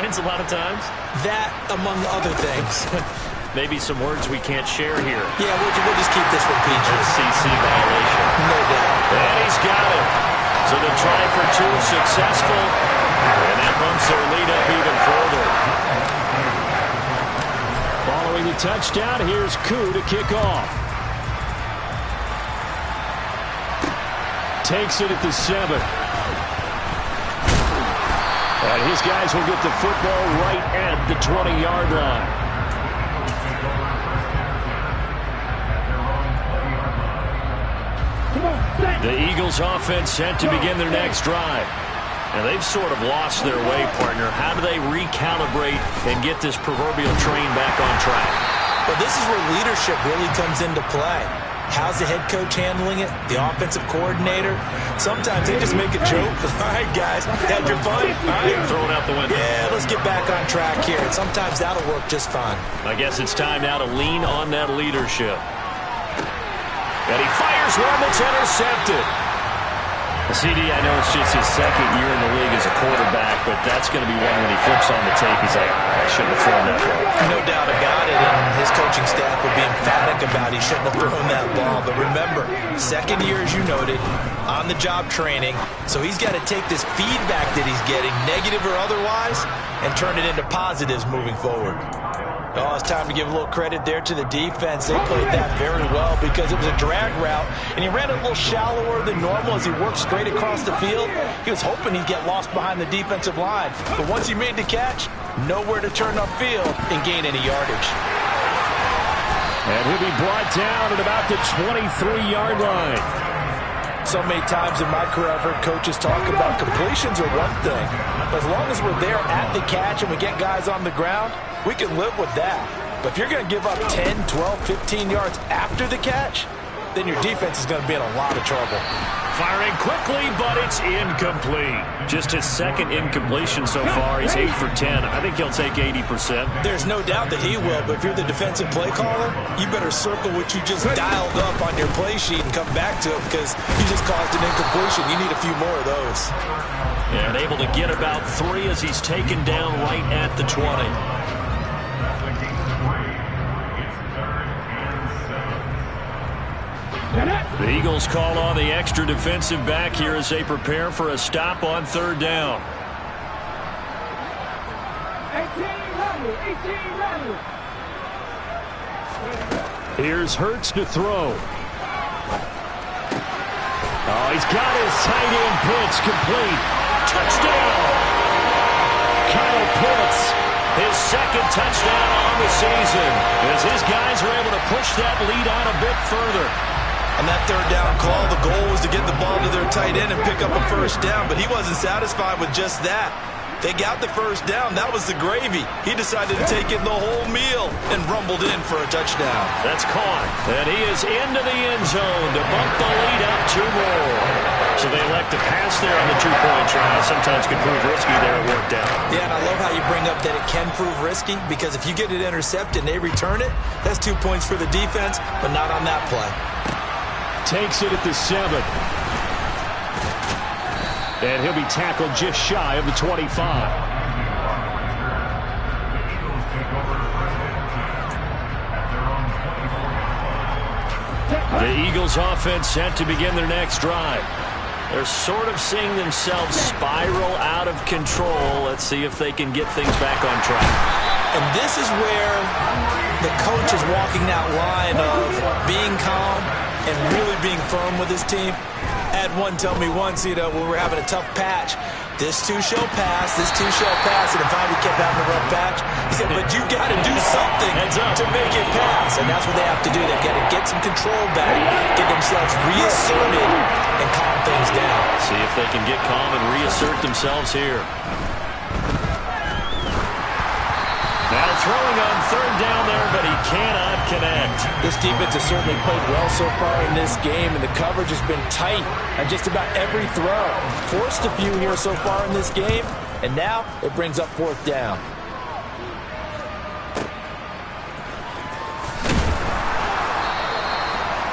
lines a lot of times? That, among other things. Maybe some words we can't share here. Yeah, we'll just keep this one PG. CC violation. No doubt. And he's got it. So the try for two successful. And that bumps their lead up even further. Following the touchdown, here's Koo to kick off. Takes it at the 7. And his guys will get the football right at the 20-yard line. The Eagles offense set to begin their next drive. And they've sort of lost their way, partner. How do they recalibrate and get this proverbial train back on track? Well, this is where leadership really comes into play. How's the head coach handling it? The offensive coordinator? Sometimes they just make a joke. All right, guys, had your fun? All right. Throw it out the window. Yeah, let's get back on track here. And sometimes that'll work just fine. I guess it's time now to lean on that leadership. And he fires one that's intercepted. CD, I know it's just his second year in the league as a quarterback, but that's going to be one when he flips on the tape. He's like, I shouldn't have thrown that ball. No doubt about it, and his coaching staff will be emphatic about he shouldn't have thrown that ball. But remember, second year, as you noted, on-the-job training, so he's got to take this feedback that he's getting, negative or otherwise, and turn it into positives moving forward. Oh, it's time to give a little credit there to the defense. They played that very well because it was a drag route, and he ran it a little shallower than normal as he worked straight across the field. He was hoping he'd get lost behind the defensive line, but once he made the catch, nowhere to turn upfield and gain any yardage. And he'll be brought down at about the 23-yard line. So many times in my career, I've heard coaches talk about completions are one thing. As long as we're there at the catch and we get guys on the ground, we can live with that. But if you're going to give up 10, 12, 15 yards after the catch, then your defense is going to be in a lot of trouble. Firing quickly, but it's incomplete. Just his second incompletion so far. He's 8 for 10. I think he'll take 80%. There's no doubt that he will, but if you're the defensive play caller, you better circle what you just dialed up on your play sheet and come back to it because you just caused an incompletion. You need a few more of those. And able to get about 3 as he's taken down right at the 20. The Eagles call on the extra defensive back here as they prepare for a stop on third down. 18 Here's Hurts to throw. Oh, he's got his tight end pitch complete. Touchdown! Kyle Pitts, his second touchdown on the season, as his guys are able to push that lead out a bit further. On that third down call, the goal was to get the ball to their tight end and pick up a first down, but he wasn't satisfied with just that. They got the first down. That was the gravy. He decided to take in the whole meal and rumbled in for a touchdown. That's caught, and he is into the end zone to bump the lead up 2 more. So they elect to pass there on the two-point try. Sometimes could prove risky there. It worked out. Yeah, and I love how you bring up that it can prove risky because if you get it intercepted and they return it, that's 2 points for the defense, but not on that play. Takes it at the 7. And he'll be tackled just shy of the 25. The Eagles offense set to begin their next drive. They're sort of seeing themselves spiral out of control. Let's see if they can get things back on track. And this is where the coach is walking that line of being calm and really being firm with his team. I had one tell me once, when we're having a tough patch, this too shall pass, this too shall pass, and if I kept having a rough patch, he said, but you got to do something to make it pass, and that's what they have to do. They've got to get some control back, get themselves reasserted, and calm things down. See if they can get calm and reassert themselves here. Now throwing on third down there, but he cannot connect. This defense has certainly played well so far in this game, and the coverage has been tight on just about every throw. Forced a few here so far in this game, and now it brings up fourth down.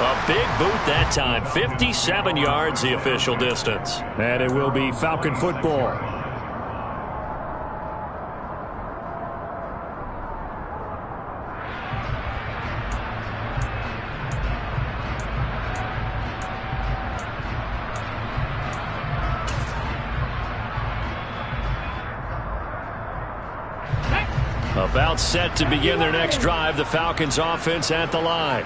A big boot that time. 57 yards, the official distance. And it will be Falcon football. About set to begin their next drive, the Falcons offense at the line.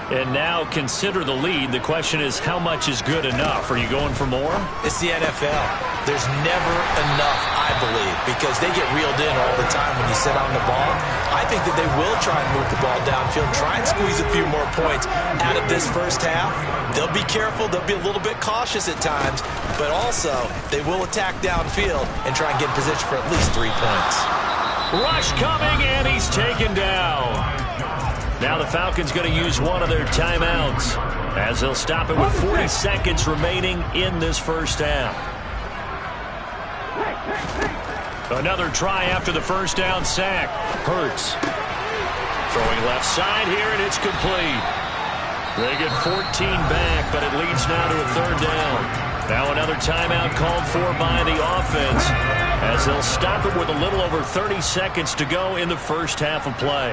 And now consider the lead. The question is, how much is good enough? Are you going for more? It's the NFL. There's never enough, I believe, because they get reeled in all the time when you sit on the ball. I think that they will try and move the ball downfield, try and squeeze a few more points out of this first half. They'll be careful. They'll be a little bit cautious at times, but also they will attack downfield and try and get in position for at least 3 points. Rush coming, and he's taken down. Now the Falcons going to use one of their timeouts as they'll stop it with 40 seconds remaining in this first half. Another try after the first down sack. Hurts. Throwing left side here, and it's complete. They get 14 back, but it leads now to a third down. Now another timeout called for by the offense as they'll stop it with a little over 30 seconds to go in the first half of play.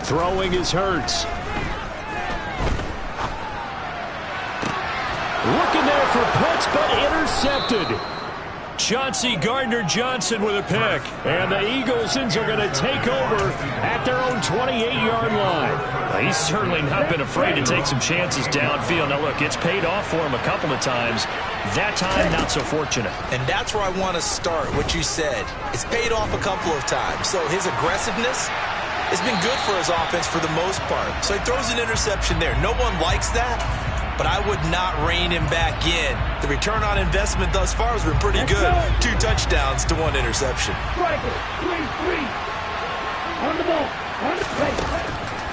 Throwing is Hurts. Looking there for puts, but intercepted. Chauncey Gardner-Johnson with a pick. And the Eaglesons are going to take over at their own 28-yard line. He's certainly not been afraid to take some chances downfield. Now, look, it's paid off for him a couple of times. That time, not so fortunate. And that's where I want to start, what you said. It's paid off a couple of times. So his aggressiveness has been good for his offense for the most part. So he throws an interception there. No one likes that, but I would not rein him back in. The return on investment thus far has been pretty good. 2 touchdowns to 1 interception.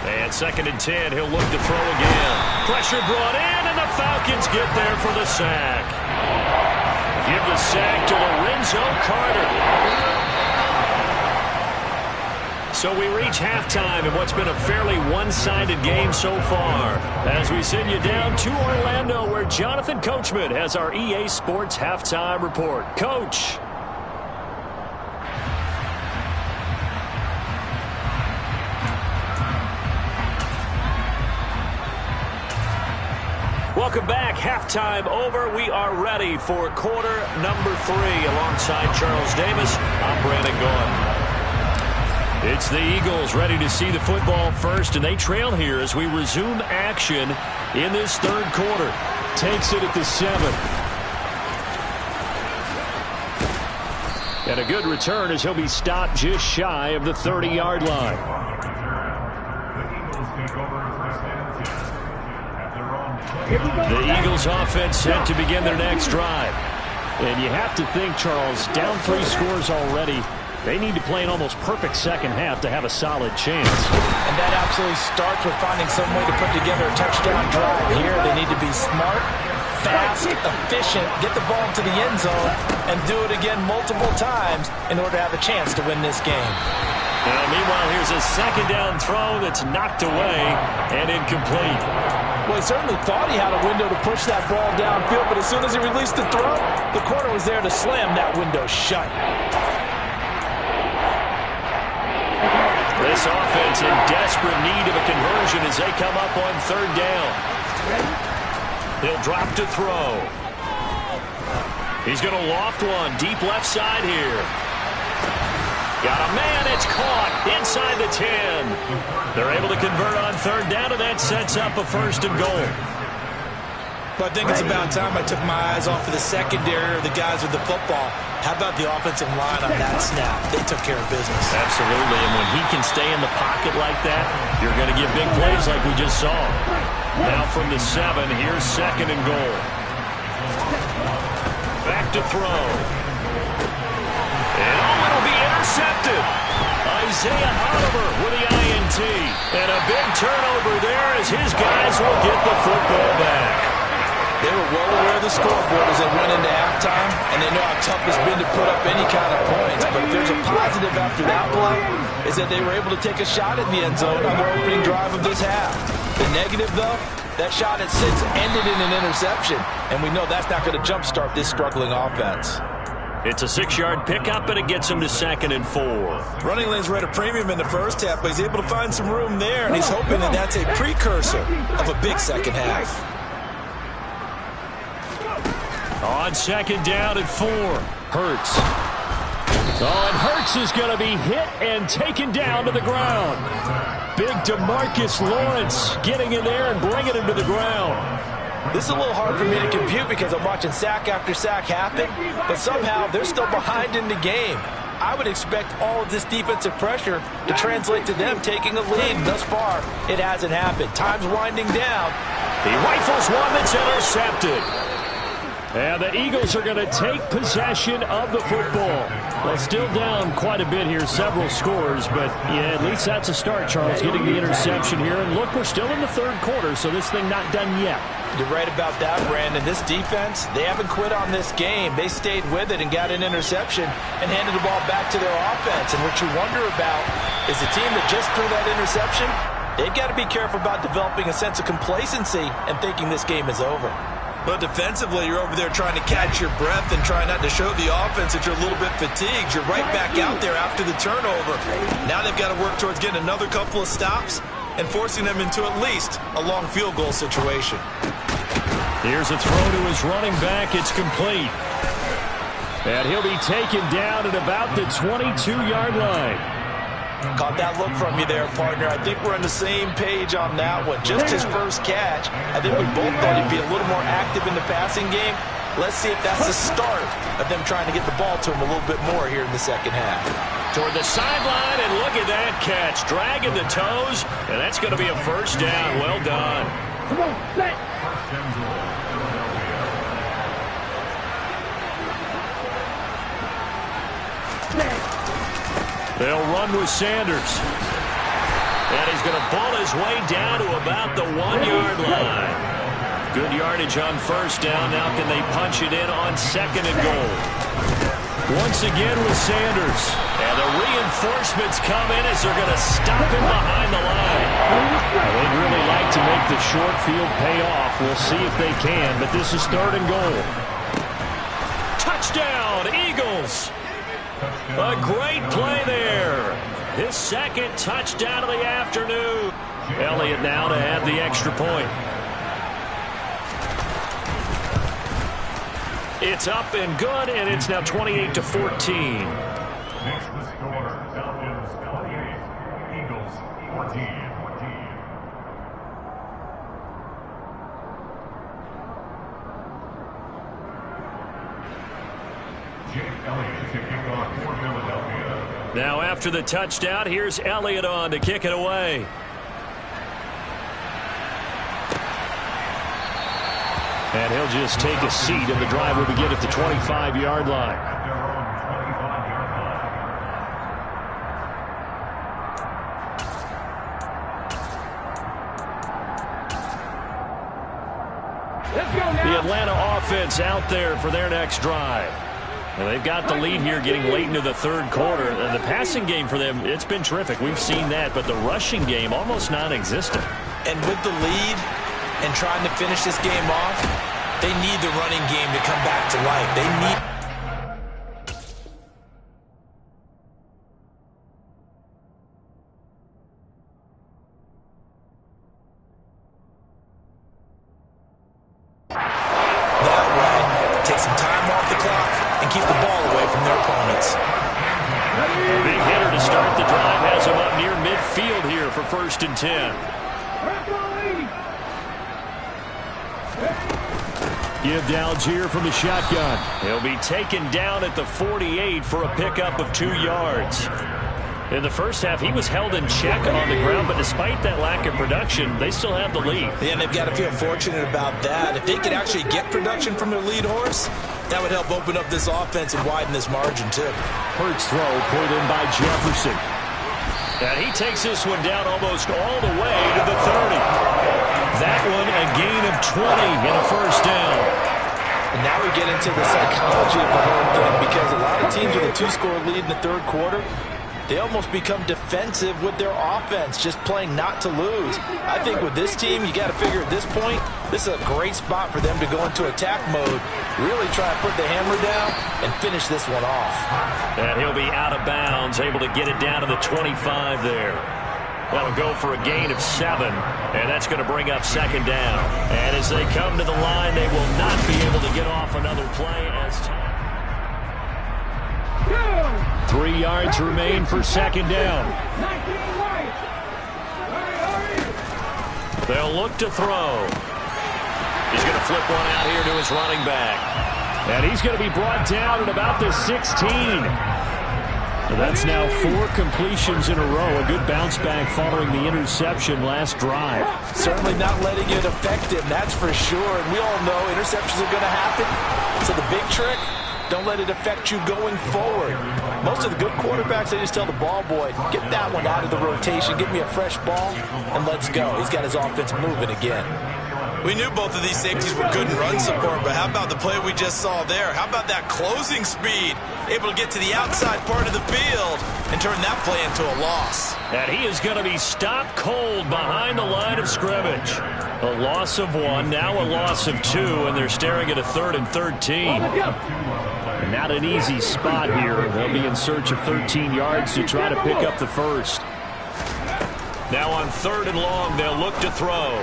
And 2nd and 10, he'll look to throw again. Pressure brought in, and the Falcons get there for the sack. Give the sack to Lorenzo Carter. So we reach halftime in what's been a fairly one-sided game so far, as we send you down to Orlando, where Jonathan Coachman has our EA Sports Halftime Report. Coach. Welcome back. Halftime over. We are ready for quarter number 3. Alongside Charles Davis, I'm Brandon Gaudin. It's the Eagles ready to see the football first, and they trail here as we resume action in this third quarter. Takes it at the 7. And a good return as he'll be stopped just shy of the 30-yard line. The Eagles offense set to begin their next drive. And you have to think, Charles, down 3 scores already. They need to play an almost perfect second half to have a solid chance. And that absolutely starts with finding some way to put together a touchdown drive here. They need to be smart, fast, efficient, get the ball to the end zone, and do it again multiple times in order to have a chance to win this game. Now, meanwhile, here's a second down throw that's knocked away and incomplete. Well, he certainly thought he had a window to push that ball downfield, but as soon as he released the throw, the corner was there to slam that window shut. This offense in desperate need of a conversion as they come up on third down. He'll drop to throw. He's going to loft one deep left side here. Got a man, it's caught inside the 10. They're able to convert on third down, and that sets up a 1st and goal. But I think it's about time I took my eyes off of the secondary or the guys with the football. How about the offensive line on that snap? They took care of business. Absolutely, and when he can stay in the pocket like that, you're going to get big plays like we just saw. Now from the 7, here's 2nd and goal. Back to throw. And it'll be intercepted. Isaiah Oliver with the INT. And a big turnover there as his guys will get the football back. They were well aware of the scoreboard as they went into halftime, and they know how tough it's been to put up any kind of points. But if there's a positive after that play, is that they were able to take a shot at the end zone on their opening drive of this half. The negative, though, that shot at 6 ended in an interception, and we know that's not going to jumpstart this struggling offense. It's a 6-yard pickup, and it gets him to 2nd and 4. Running lanes were at a premium in the first half, but he's able to find some room there, and he's hoping that that's a precursor of a big second half. On second down and 4. Hurts. Oh, and Hurts is going to be hit and taken down to the ground. Big DeMarcus Lawrence getting in there and bringing him to the ground. This is a little hard for me to compute because I'm watching sack after sack happen, but somehow they're still behind in the game. I would expect all of this defensive pressure to translate to them taking a lead. Thus far, it hasn't happened. Time's winding down. He rifles one that's intercepted. And the Eagles are going to take possession of the football. Well, still down quite a bit here, several scores, but yeah, at least that's a start, Charles, getting the interception here. And look, we're still in the third quarter, so this thing not done yet. You're right about that, Brandon. This defense, they haven't quit on this game. They stayed with it and got an interception and handed the ball back to their offense. And what you wonder about is the team that just threw that interception, they've got to be careful about developing a sense of complacency and thinking this game is over. But defensively, you're over there trying to catch your breath and try not to show the offense that you're a little bit fatigued. You're right back out there after the turnover. Now they've got to work towards getting another couple of stops and forcing them into at least a long field goal situation. Here's a throw to his running back. It's complete. And he'll be taken down at about the 22-yard line. Caught that look from you there, partner. I think we're on the same page on that one. Just his first catch. I think we both thought he'd be a little more active in the passing game. Let's see if that's the start of them trying to get the ball to him a little bit more here in the second half. Toward the sideline, and look at that catch. Dragging the toes, and that's going to be a first down. Well done. Come on, set. They'll run with Sanders. And he's going to ball his way down to about the 1-yard line. Good yardage on first down. Now can they punch it in on second and goal? Once again with Sanders. And the reinforcements come in as they're going to stop him behind the line. They'd really like to make the short field pay off. We'll see if they can, but this is third and goal. Touchdown, Eagles! A great play there. His second touchdown of the afternoon. Elliott now to add the extra point. It's up and good, and it's now 28-14. Next the score, Falcons 28, Eagles 14. Now after the touchdown, here's Elliott on to kick it away. And he'll just take a seat, and the drive will begin at the 25-yard line. The Atlanta offense out there for their next drive. And they've got the lead here getting late into the third quarter. And the passing game for them, it's been terrific. We've seen that, but the rushing game almost non-existent. And with the lead and trying to finish this game off, they need the running game to come back to life. They need... that way, take some time off the clock and keep the ball away from their opponents. Big hitter to start the drive has him up near midfield here for 1st and 10. Give to Algier from the shotgun. He'll be taken down at the 48 for a pickup of 2 yards. In the first half, he was held in check on the ground, but despite that lack of production, they still have the lead. Yeah, and they've got to feel fortunate about that. If they could actually get production from their lead horse, that would help open up this offense and widen this margin, too. Hurts throw pulled in by Jefferson. And he takes this one down almost all the way to the 30. That one a gain of 20 and a first down. And now we get into the psychology of the whole thing, because a lot of teams with a 2-score lead in the third quarter, they almost become defensive with their offense, just playing not to lose. I think with this team, you got to figure at this point, this is a great spot for them to go into attack mode, really try to put the hammer down and finish this one off. And he'll be out of bounds, able to get it down to the 25 there. That'll go for a gain of 7, and that's going to bring up second down. And as they come to the line, they will not be able to get off another play as time. 3 yards remain for second down. They'll look to throw. He's going to flip one out here to his running back. And he's going to be brought down at about the 16. That's now 4 completions in a row. A good bounce back following the interception last drive. Certainly not letting it affect him, that's for sure. And we all know interceptions are going to happen. So the big trick, don't let it affect you going forward. Most of the good quarterbacks, they just tell the ball boy, get that one out of the rotation, give me a fresh ball, and let's go. He's got his offense moving again. We knew both of these safeties were good in run support, but how about the play we just saw there? How about that closing speed? Able to get to the outside part of the field and turn that play into a loss. And he is going to be stopped cold behind the line of scrimmage. A loss of 1, now a loss of 2, and they're staring at a 3rd and 13. Not an easy spot here. They'll be in search of 13 yards to try to pick up the first. Now on 3rd and long, they'll look to throw.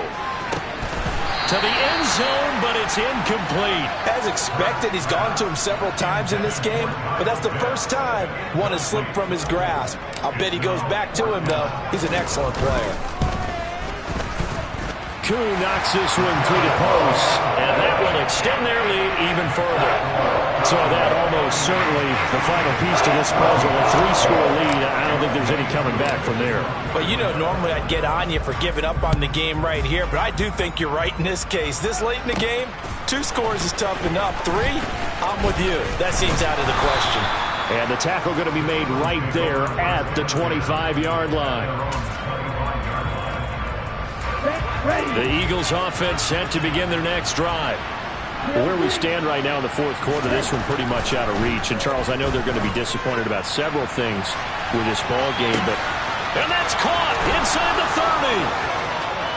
To the end zone, but it's incomplete. As expected, he's gone to him several times in this game, but that's the first time one has slipped from his grasp. I'll bet he goes back to him, though. He's an excellent player. Koo knocks this one through the post, and that will extend their lead even further. So that almost certainly the final piece to this puzzle, a 3-score lead. I don't think there's any coming back from there. Well, you know, normally I'd get on you for giving up on the game right here, but I do think you're right in this case. This late in the game, 2 scores is tough enough. 3, I'm with you. That seems out of the question. And the tackle going to be made right there at the 25-yard line. The Eagles offense set to begin their next drive. Where we stand right now in the 4th quarter, this one pretty much out of reach. And, Charles, I know they're going to be disappointed about several things with this ball game, but... And that's caught inside the 30.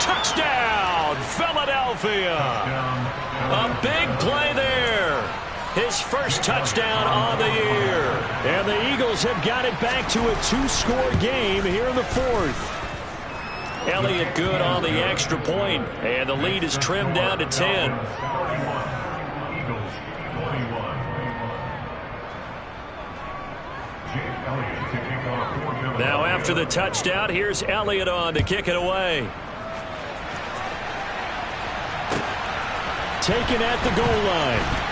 Touchdown, Philadelphia. A big play there. His first touchdown on the year. And the Eagles have got it back to a 2-score game here in the 4th. Elliott good on the extra point, and the lead is trimmed down to 10. Now after the touchdown, here's Elliott on to kick it away. Taken at the goal line.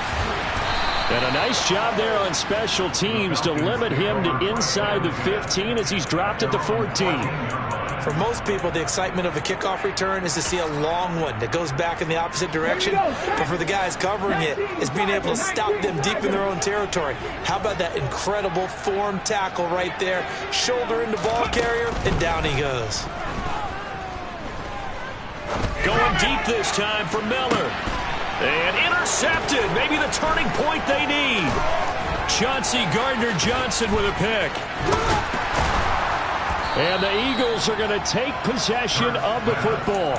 And a nice job there on special teams to limit him to inside the 15 as he's dropped at the 14. For most people, the excitement of a kickoff return is to see a long one that goes back in the opposite direction. But for the guys covering it, it's being able to stop them deep in their own territory. How about that incredible form tackle right there? Shoulder into ball carrier, and down he goes. Going deep this time for Miller. And intercepted. Maybe the turning point they need. Chauncey Gardner-Johnson with a pick. And the Eagles are going to take possession of the football.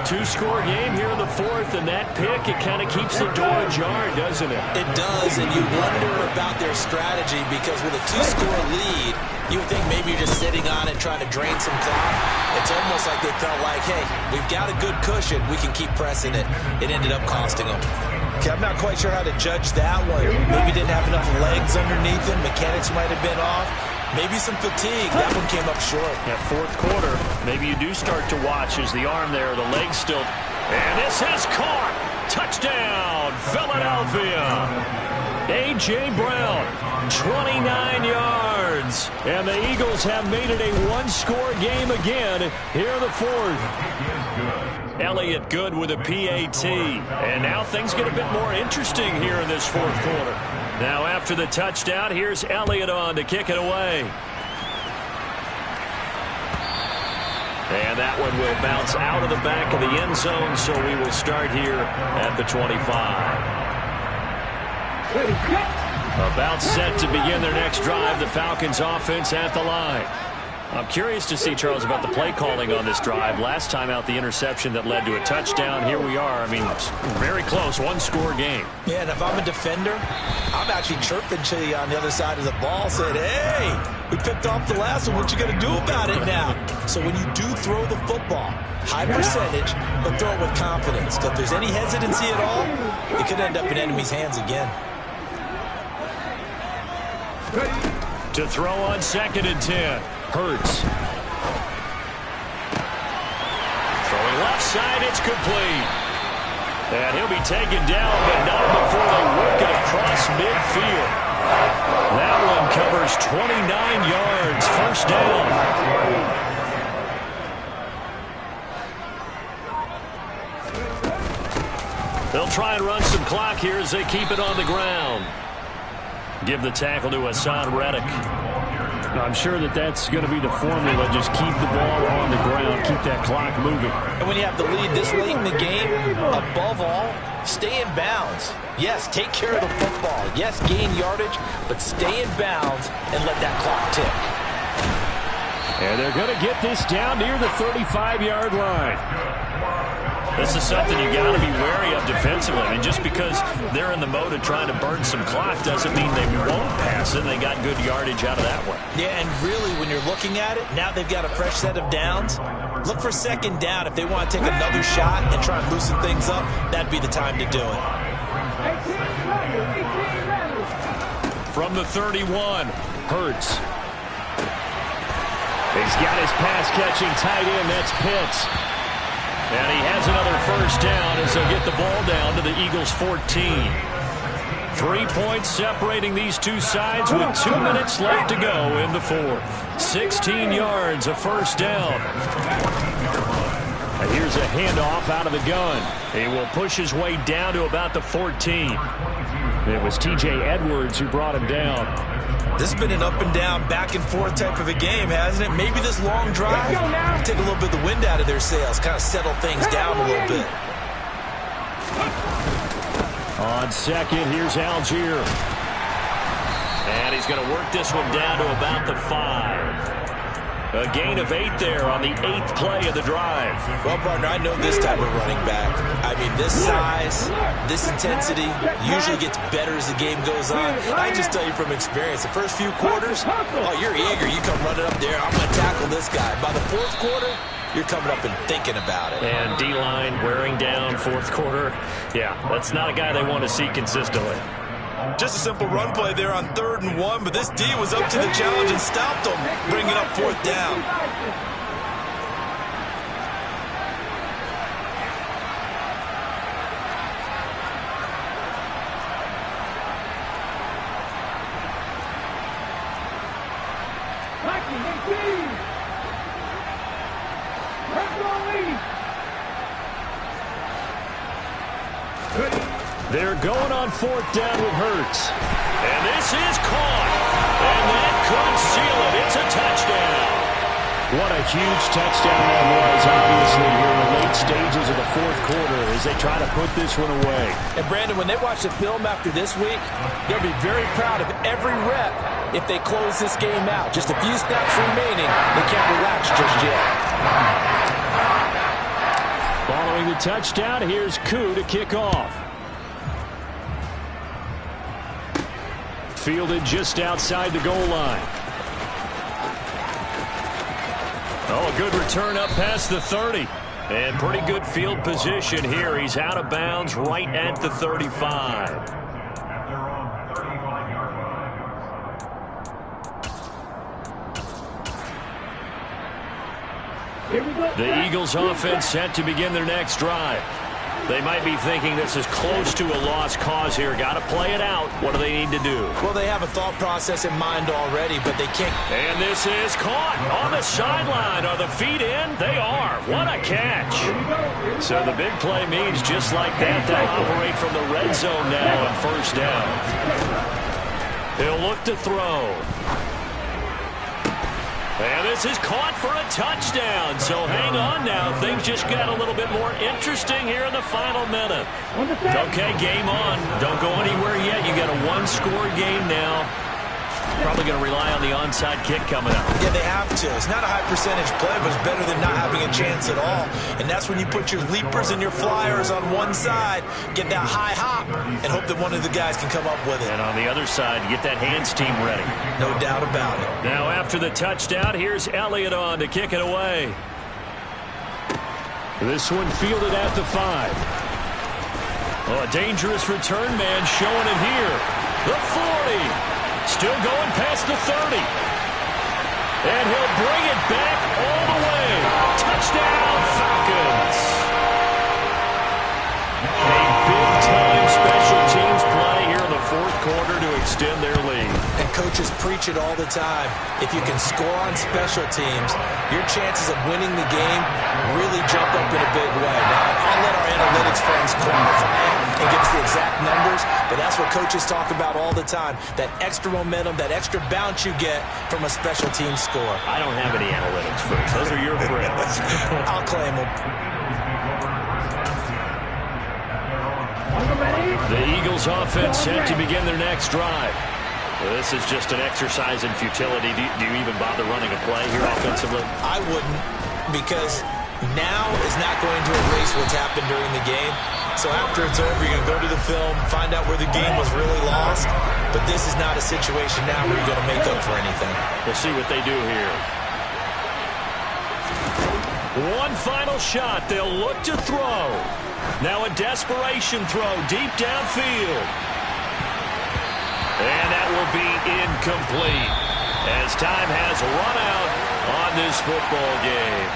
2-score game here in the 4th, and that pick, it kind of keeps the door ajar, doesn't it? It does, and you wonder about their strategy because with a 2-score lead, you would think maybe you're just sitting on it trying to drain some clock. It's almost like they felt like, hey, we've got a good cushion. We can keep pressing it. It ended up costing them. Okay, I'm not quite sure how to judge that one. Maybe didn't have enough legs underneath him. Mechanics might have been off. Maybe some fatigue. That one came up short. Yeah, 4th quarter, maybe you do start to watch as the arm there, the leg still. And this is caught. Touchdown, Philadelphia. A.J. Brown, 29 yards. And the Eagles have made it a 1-score game again here in the 4th. Elliott good with a PAT. And now things get a bit more interesting here in this 4th quarter. Now after the touchdown, here's Elliott on to kick it away. And that one will bounce out of the back of the end zone, so we will start here at the 25. About set to begin their next drive, the Falcons offense at the line. I'm curious to see, Charles, about the play calling on this drive. Last time out, the interception that led to a touchdown. Here we are. I mean, very close, one-score game. Yeah, and if I'm a defender, I'm actually chirping to you on the other side of the ball, saying, hey, we picked off the last one. What you going to do about it now? So when you do throw the football, high percentage, but throw it with confidence. Because if there's any hesitancy at all, it could end up in enemy's hands again. To throw on 2nd and 10. Hurts. Throwing left side, it's complete. And he'll be taken down, but not before they work it across midfield. That one covers 29 yards, first down. They'll try and run some clock here as they keep it on the ground. Give the tackle to Hassan Reddick. I'm sure that's going to be the formula. Just keep the ball on the ground, keep that clock moving. And when you have the lead this late in the game, above all, stay in bounds. Yes, take care of the football. Yes, gain yardage, but stay in bounds and let that clock tick. And they're going to get this down near the 35-yard line. This is something you got to be wary of defensively. I mean, just because they're in the mode of trying to burn some clock doesn't mean they won't pass it. They got good yardage out of that one. Yeah, and really, when you're looking at it, now they've got a fresh set of downs. Look for 2nd down. If they want to take another shot and try and loosen things up, that'd be the time to do it. From the 31, Hurts. He's got his pass-catching tight end. That's Pitts. And he has another first down as they'll get the ball down to the Eagles' 14. 3 points separating these two sides with 2 minutes left to go in the fourth. 16 yards, a first down. And here's a handoff out of the gun. He will push his way down to about the 14. It was T.J. Edwards who brought him down. This has been an up-and-down, back-and-forth type of a game, hasn't it? Maybe this long drive take a little bit of the wind out of their sails, kind of settle things down a little bit. On 2nd, here's Algier. And he's going to work this one down to about the 5. A gain of 8 there on the 8th play of the drive. Well, partner, I know this type of running back. I mean, this size, this intensity usually gets better as the game goes on. I just tell you from experience, the first few quarters, oh, you're eager. You come running up there, I'm going to tackle this guy. By the 4th quarter, you're coming up and thinking about it. And D-line wearing down 4th quarter. Yeah, that's not a guy they want to see consistently. Just a simple run play there on 3rd and 1, but this D was up to the challenge and stopped them, bringing up 4th down. They're going on 4th down with Hurts. And this is caught. And that could seal it. It's a touchdown. What a huge touchdown that was, obviously, here in the late stages of the 4th quarter as they try to put this one away. And, Brandon, when they watch the film after this week, they'll be very proud of every rep if they close this game out. Just a few snaps remaining. They can't relax just yet. Following the touchdown, here's Koo to kick off. Fielded just outside the goal line. Oh, a good return up past the 30. And pretty good field position here. He's out of bounds right at the 35. The Eagles offense set to begin their next drive. They might be thinking this is close to a lost cause here. Got to play it out. What do they need to do? Well, they have a thought process in mind already, but they can't. And this is caught on the sideline. Are the feet in? They are. What a catch. So the big play means just like that, they'll operate from the red zone now on 1st down. He'll look to throw. And this is caught for a touchdown. So hang on now. Things just got a little bit more interesting here in the final minute. Okay, game on. Don't go anywhere yet. You got a 1-score game now. Probably going to rely on the onside kick coming up. Yeah, they have to. It's not a high percentage play, but it's better than not having a chance at all. And that's when you put your leapers and your flyers on one side, get that high hop, and hope that one of the guys can come up with it. And on the other side, get that hands team ready. No doubt about it. Now after the touchdown, here's Elliott on to kick it away. This one fielded at the 5. Oh, a dangerous return man showing it here. The 40. Still going past the 30. And he'll bring it back all the way. Touchdown, Falcons. A big-time special teams play here in the fourth quarter to extend their lead. And coaches preach it all the time. If you can score on special teams, your chances of winning the game really jump up in a big way. Now, I'll let our analytics friends quantify it and give us the exact numbers, but that's what coaches talk about all the time, that extra momentum, that extra bounce you get from a special team score. I don't have any analytics, folks. Those are your friends. I'll claim them. The Eagles offense set to begin their next drive. Well, this is just an exercise in futility. Do you even bother running a play here offensively? I wouldn't, because now is not going to erase what's happened during the game. So after it's over, you're going to go to the film, find out where the game was really lost. But this is not a situation now where you're going to make up for anything. We'll see what they do here. One final shot. They'll look to throw. Now a desperation throw deep downfield. And that will be incomplete as time has run out on this football game.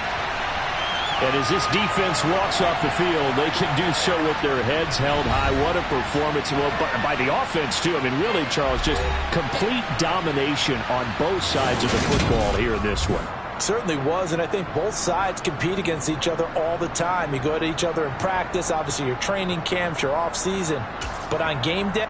And as this defense walks off the field, they can do so with their heads held high. What a performance. Well, by the offense, too. I mean, really, Charles, just complete domination on both sides of the football here in this one. Certainly was, and I think both sides compete against each other all the time. You go to each other in practice, obviously your training camps, your off season. But on game day,